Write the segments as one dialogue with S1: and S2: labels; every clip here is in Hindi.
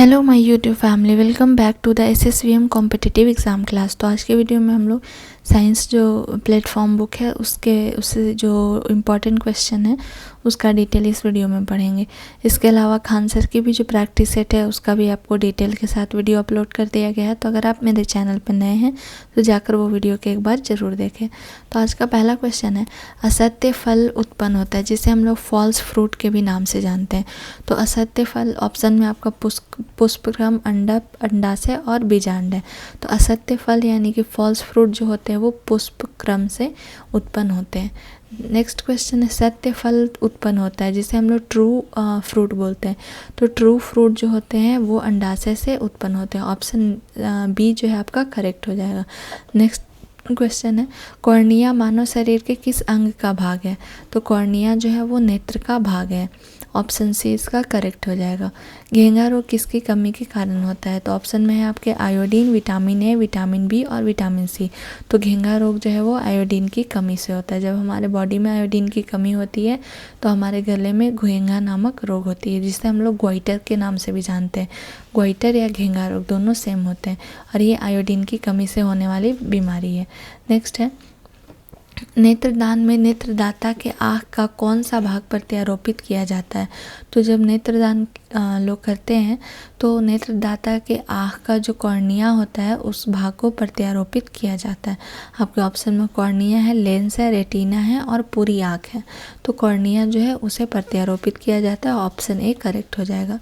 S1: Hello my YouTube family, welcome back to the SSVM competitive exam class. तो आज के वीडियो में हम लोग साइंस जो प्लेटफॉर्म बुक है उससे जो इम्पोर्टेंट क्वेश्चन है उसका डिटेल इस वीडियो में पढ़ेंगे। इसके अलावा खान सर की भी जो प्रैक्टिस सेट है उसका भी आपको डिटेल के साथ वीडियो अपलोड कर दिया गया है। तो अगर आप मेरे चैनल पर नए हैं तो जाकर वो वीडियो के एक बार ज़रूर देखें। तो आज का पहला क्वेश्चन है, असत्य फल उत्पन्न होता है जिसे हम लोग फॉल्स फ्रूट के भी नाम से जानते हैं। तो असत्य फल ऑप्शन में आपका पुष्पक्रम, अंडाशय और बीजांड है। तो असत्य फल यानी कि फॉल्स फ्रूट जो होते हैं वो पुष्पक्रम से उत्पन्न होते हैं। नेक्स्ट क्वेश्चन है, सत्य फल उत्पन्न होता है जिसे हम लोग ट्रू फ्रूट बोलते हैं। तो ट्रू फ्रूट जो होते हैं वो अंडाशय से उत्पन्न होते हैं। ऑप्शन बी जो है आपका करेक्ट हो जाएगा। नेक्स्ट क्वेश्चन है, कॉर्निया मानव शरीर के किस अंग का भाग है। तो कॉर्निया जो है वो नेत्र का भाग है। ऑप्शन सी इसका करेक्ट हो जाएगा। घेंगा रोग किसकी कमी के कारण होता है। तो ऑप्शन में है आपके iodine, vitamin A, vitamin B और विटामिन सी। तो घेंगा रोग जो है वो आयोडीन की कमी से होता है। जब हमारे बॉडी में आयोडीन की कमी होती है तो हमारे गले में घेंगा नामक रोग होती है, जिसे हम लोग गोइटर के नाम से भी जानते हैं। गोइटर या घेंगा रोग दोनों सेम होते हैं और ये आयोडीन की कमी से होने वाली बीमारी है। नेक्स्ट है, नेत्रदान में नेत्रदाता के आँख का कौन सा भाग प्रत्यारोपित किया जाता है। तो जब नेत्रदान लोग करते हैं तो नेत्रदाता के आँख का जो कॉर्निया होता है उस भाग को प्रत्यारोपित किया जाता है। आपके ऑप्शन में कॉर्निया है, लेंस है, रेटिना है और पूरी आँख है। तो कॉर्निया जो है उसे प्रत्यारोपित किया जाता है। ऑप्शन ए करेक्ट हो जाएगा।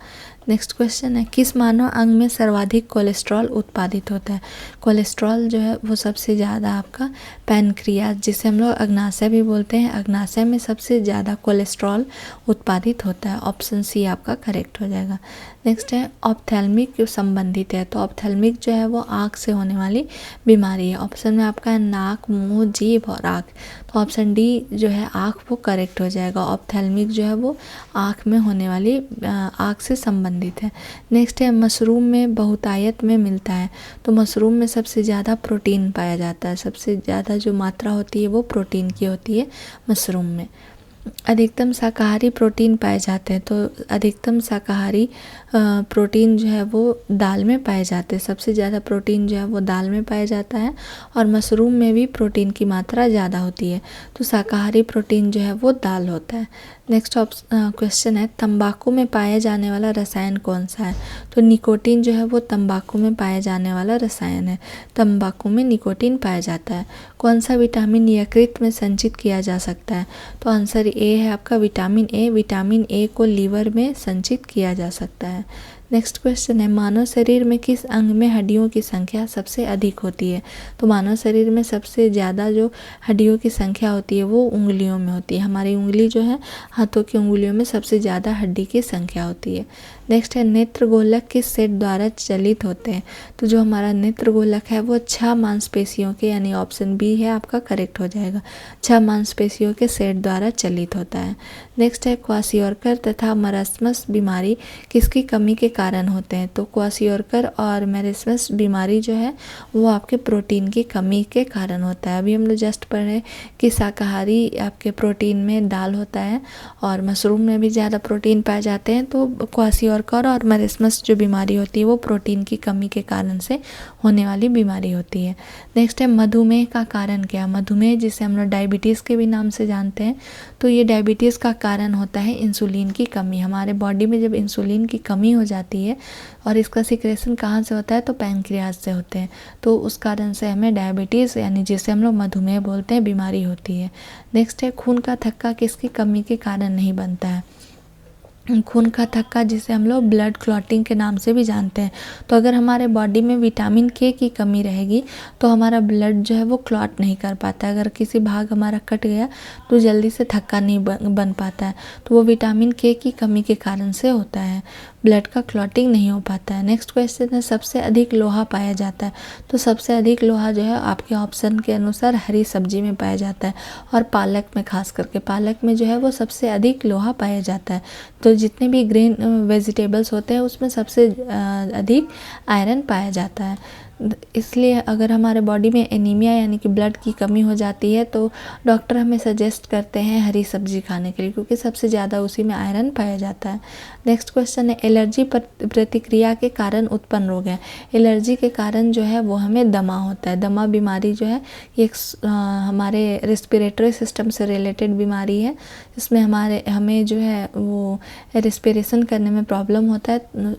S1: नेक्स्ट क्वेश्चन है, किस मानव अंग में सर्वाधिक कोलेस्ट्रॉल उत्पादित होता है। कोलेस्ट्रॉल जो है वो सबसे ज़्यादा आपका पैनक्रियाज, जिसे हम लोग अग्नाशय भी बोलते हैं, अग्नाशय में सबसे ज़्यादा कोलेस्ट्रॉल उत्पादित होता है। ऑप्शन सी आपका करेक्ट हो जाएगा। नेक्स्ट है, ऑप्थेल्मिक संबंधित है। तो ऑप्थेल्मिक जो है वो आँख से होने वाली बीमारी है। ऑप्शन में आपका है नाक, मुंह, जीभ और आँख। तो ऑप्शन डी जो है आँख वो करेक्ट हो जाएगा। ऑप्थेल्मिक जो है वो आँख में होने वाली आँख से संबंधित है। नेक्स्ट है, मशरूम में बहुतायत में मिलता है। तो मशरूम में सबसे ज़्यादा प्रोटीन पाया जाता है। सबसे ज़्यादा जो मात्रा होती है वो प्रोटीन की होती है मशरूम में। अधिकतम शाकाहारी प्रोटीन पाए जाते हैं। तो अधिकतम शाकाहारी प्रोटीन जो है वो दाल में पाए जाते हैं। सबसे ज़्यादा प्रोटीन जो है वो दाल में पाया जाता है और मशरूम में भी प्रोटीन की मात्रा ज़्यादा होती है। तो शाकाहारी प्रोटीन जो है वो दाल होता है। नेक्स्ट क्वेश्चन है, तंबाकू में पाया जाने वाला रसायन कौन सा है। तो निकोटीन जो है वो तंबाकू में पाया जाने वाला रसायन है। तंबाकू में निकोटीन पाया जाता है। कौन सा विटामिन यकृत में संचित किया जा सकता है। तो आंसर ए है आपका विटामिन ए। विटामिन ए को लीवर में संचित किया जा सकता है। नेक्स्ट क्वेश्चन है, मानव शरीर में किस अंग में हड्डियों की संख्या सबसे अधिक होती है। तो मानव शरीर में सबसे ज़्यादा जो हड्डियों की संख्या होती है वो उंगलियों में होती है। हमारी उंगली जो है, हाथों की उंगलियों में सबसे ज़्यादा हड्डी की संख्या होती है। नेक्स्ट है, नेत्रगोलक किस सेट द्वारा चलित होते हैं। तो जो हमारा नेत्रगोलक है वो 6 मांसपेशियों के, यानी ऑप्शन बी है आपका करेक्ट हो जाएगा, 6 मांसपेशियों के सेट द्वारा चलित होता है। नेक्स्ट है, क्वासियोरकर तथा मरस्मस बीमारी किसकी कमी के कारण होते हैं। तो क्वासियोरकर और मरस्मस बीमारी जो है वो आपके प्रोटीन की कमी के कारण होता है। अभी हम लोग जस्ट पढ़े कि शाकाहारी आपके प्रोटीन में दाल होता है और मशरूम में भी ज़्यादा प्रोटीन पाए जाते हैं। तो क्वासियोरकर और मरस्मस जो बीमारी होती है वो प्रोटीन की कमी के कारण से होने वाली बीमारी होती है। नेक्स्ट है, मधुमेह का कारण क्या। मधुमेह जिसे हम लोग डायबिटीज़ के भी नाम से जानते हैं, तो ये डायबिटीज़ का कारण होता है इंसुलिन की कमी। हमारे बॉडी में जब इंसुलिन की कमी हो जाती है और इसका सिक्रेशन कहाँ से होता है, तो पैंक्रियाज से होते हैं। तो उस कारण से हमें डायबिटीज़, यानी जिसे हम लोग मधुमेह बोलते हैं, बीमारी होती है। नेक्स्ट है, खून का थक्का किसकी कमी के कारण नहीं बनता है। खून का थक्का जिसे हम लोग ब्लड क्लॉटिंग के नाम से भी जानते हैं। तो अगर हमारे बॉडी में विटामिन के की कमी रहेगी तो हमारा ब्लड जो है वो क्लॉट नहीं कर पाता। अगर किसी भाग हमारा कट गया तो जल्दी से थक्का नहीं बन पाता है। तो वो विटामिन के की कमी के कारण से होता है, ब्लड का क्लॉटिंग नहीं हो पाता है। नेक्स्ट क्वेश्चन है, सबसे अधिक लोहा पाया जाता है। तो सबसे अधिक लोहा जो है आपके ऑप्शन के अनुसार हरी सब्जी में पाया जाता है और पालक में, खास करके पालक में जो है वो सबसे अधिक लोहा पाया जाता है। तो जितने भी ग्रीन वेजिटेबल्स होते हैं उसमें सबसे अधिक आयरन पाया जाता है। इसलिए अगर हमारे बॉडी में एनीमिया यानी कि ब्लड की कमी हो जाती है तो डॉक्टर हमें सजेस्ट करते हैं हरी सब्जी खाने के लिए, क्योंकि सबसे ज़्यादा उसी में आयरन पाया जाता है। नेक्स्ट क्वेश्चन है, एलर्जी प्रतिक्रिया के कारण उत्पन्न रोग है। एलर्जी के कारण जो है वो हमें दमा होता है। दमा बीमारी जो है ये हमारे रेस्पिरेटरी सिस्टम से रिलेटेड बीमारी है। इसमें हमें जो है वो रेस्पिरेशन करने में प्रॉब्लम होता है।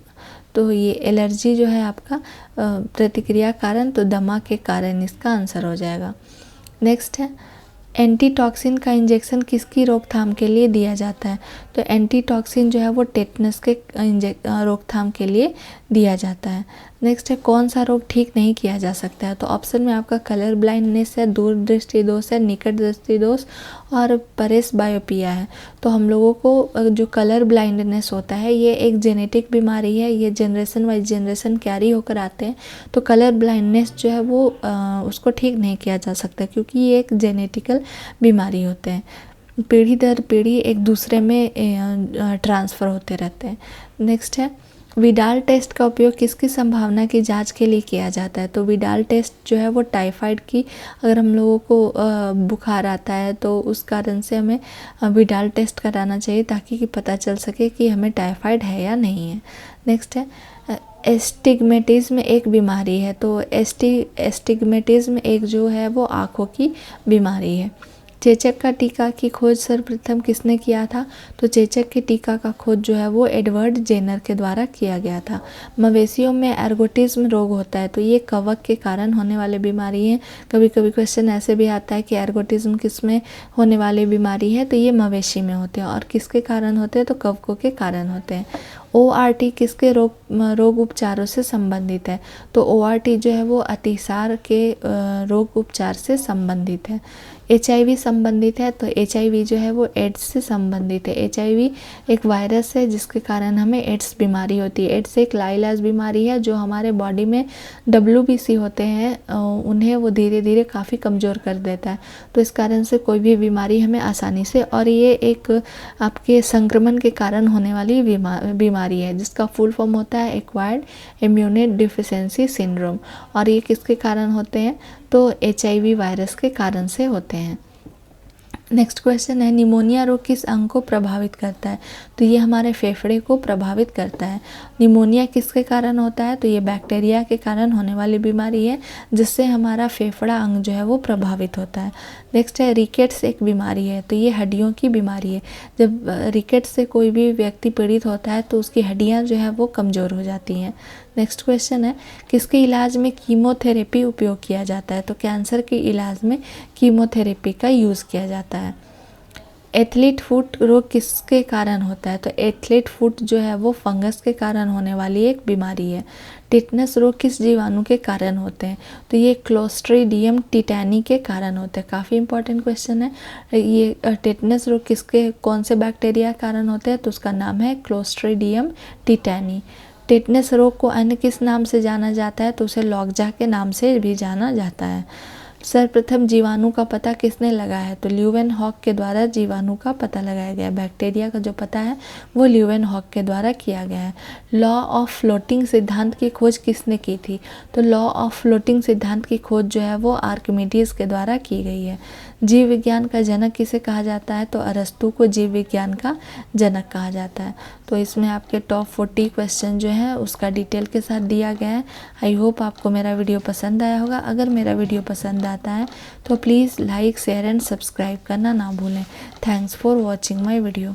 S1: तो ये एलर्जी जो है आपका प्रतिक्रिया कारण, तो दमा के कारण इसका आंसर हो जाएगा। नेक्स्ट है, एंटीटॉक्सिन का इंजेक्शन किसकी रोकथाम के लिए दिया जाता है? तो एंटीटॉक्सिन जो है वो टेटनस के रोकथाम के लिए दिया जाता है। नेक्स्ट है, कौन सा रोग ठीक नहीं किया जा सकता है? तो ऑप्शन में आपका कलर ब्लाइंडनेस है, दूरदृष्टि दोष है, निकट दृष्टि दोष और परेस बायोपिया है। तो हम लोगों को जो कलर ब्लाइंडनेस होता है ये एक जेनेटिक बीमारी है, ये जनरेशन वाइज जनरेशन कैरी होकर आते हैं। तो कलर ब्लाइंडनेस जो है वो उसको ठीक नहीं किया जा सकता, क्योंकि ये एक जेनेटिकल बीमारी होते हैं, पीढ़ी दर पीढ़ी एक दूसरे में ट्रांसफ़र होते रहते हैं। नेक्स्ट है, विडाल टेस्ट का उपयोग किसकी संभावना की जांच के लिए किया जाता है? तो विडाल टेस्ट जो है वो टाइफाइड की, अगर हम लोगों को बुखार आता है तो उस कारण से हमें विडाल टेस्ट कराना चाहिए, ताकि कि पता चल सके कि हमें टाइफाइड है या नहीं है। नेक्स्ट है, एस्टिग्मेटिज्म एक बीमारी है। तो एस्टिग्मेटिज्म एक जो है वो आँखों की बीमारी है। चेचक का टीका की खोज सर्वप्रथम किसने किया था? तो चेचक के टीका का खोज जो है वो एडवर्ड जेनर के द्वारा किया गया था। मवेशियों में एर्गोटिज्म रोग होता है, तो ये कवक के कारण होने वाली बीमारी है। कभी कभी क्वेश्चन ऐसे भी आता है कि एर्गोटिज्म किस में होने वाली बीमारी है, तो ये मवेशी में होते हैं। और किसके कारण होते हैं? तो कवकों के कारण होते हैं। ORT किसके रोग उपचारों से संबंधित है? तो ORT जो है वो अतिसार के रोग उपचार से संबंधित है। HIV संबंधित है, तो HIV जो है वो एड्स से संबंधित है। HIV एक वायरस है जिसके कारण हमें एड्स बीमारी होती है। एड्स एक लाइलाज बीमारी है जो हमारे बॉडी में WBC होते हैं उन्हें वो धीरे धीरे काफ़ी कमज़ोर कर देता है। तो इस कारण से कोई भी बीमारी हमें आसानी से, और ये एक आपके संक्रमण के कारण होने वाली बीमारी है जिसका फुल फॉर्म होता है एक्वायर्ड इम्यून डिफिशिएंसी सिंड्रोम। और ये किसके कारण होते हैं? तो HIV वायरस के कारण से होते हैं। नेक्स्ट क्वेश्चन है, निमोनिया रोग किस अंग को प्रभावित करता है? तो ये हमारे फेफड़े को प्रभावित करता है। निमोनिया किसके कारण होता है? तो ये बैक्टीरिया के कारण होने वाली बीमारी है जिससे हमारा फेफड़ा अंग जो है वो प्रभावित होता है। नेक्स्ट है, रिकेट्स एक बीमारी है, तो ये हड्डियों की बीमारी है। जब रिकेट्स से कोई भी व्यक्ति पीड़ित होता है तो उसकी हड्डियाँ जो है वो कमज़ोर हो जाती हैं। नेक्स्ट क्वेश्चन है, किसके इलाज में कीमोथेरेपी उपयोग किया जाता है? तो कैंसर के इलाज में कीमोथेरेपी का यूज़ किया जाता है। एथलीट फुट रोग किसके कारण होता है? तो एथलीट फुट जो है वो फंगस के कारण होने वाली एक बीमारी है। टिटनस रोग किस जीवाणु के कारण होते हैं? तो ये क्लोस्ट्रीडियम टिटैनी के कारण होते हैं। काफ़ी इंपॉर्टेंट क्वेश्चन है। ये टिटनस रोग कौन से बैक्टीरिया के कारण होते हैं? तो उसका नाम है क्लोस्ट्रीडियम टिटैनी। टिटनस रोग को अन्य किस नाम से जाना जाता है? तो उसे लॉकजा के नाम से भी जाना जाता है। सर्वप्रथम जीवाणु का पता किसने लगाया है? तो ल्यूवेनहॉक के द्वारा जीवाणु का पता लगाया गया। बैक्टीरिया का जो पता है वो ल्यूवेनहॉक के द्वारा किया गया है। लॉ ऑफ फ्लोटिंग सिद्धांत की खोज किसने की थी? तो लॉ ऑफ फ्लोटिंग सिद्धांत की खोज जो है वो आर्किमिडीज के द्वारा की गई है। जीव विज्ञान का जनक किसे कहा जाता है? तो अरस्तु को जीव विज्ञान का जनक कहा जाता है। तो इसमें आपके टॉप 40 क्वेश्चन जो है उसका डिटेल के साथ दिया गया है। आई होप आपको मेरा वीडियो पसंद आया होगा। अगर मेरा वीडियो पसंद आता है तो please like share and subscribe करना ना भूलें। Thanks for watching my video.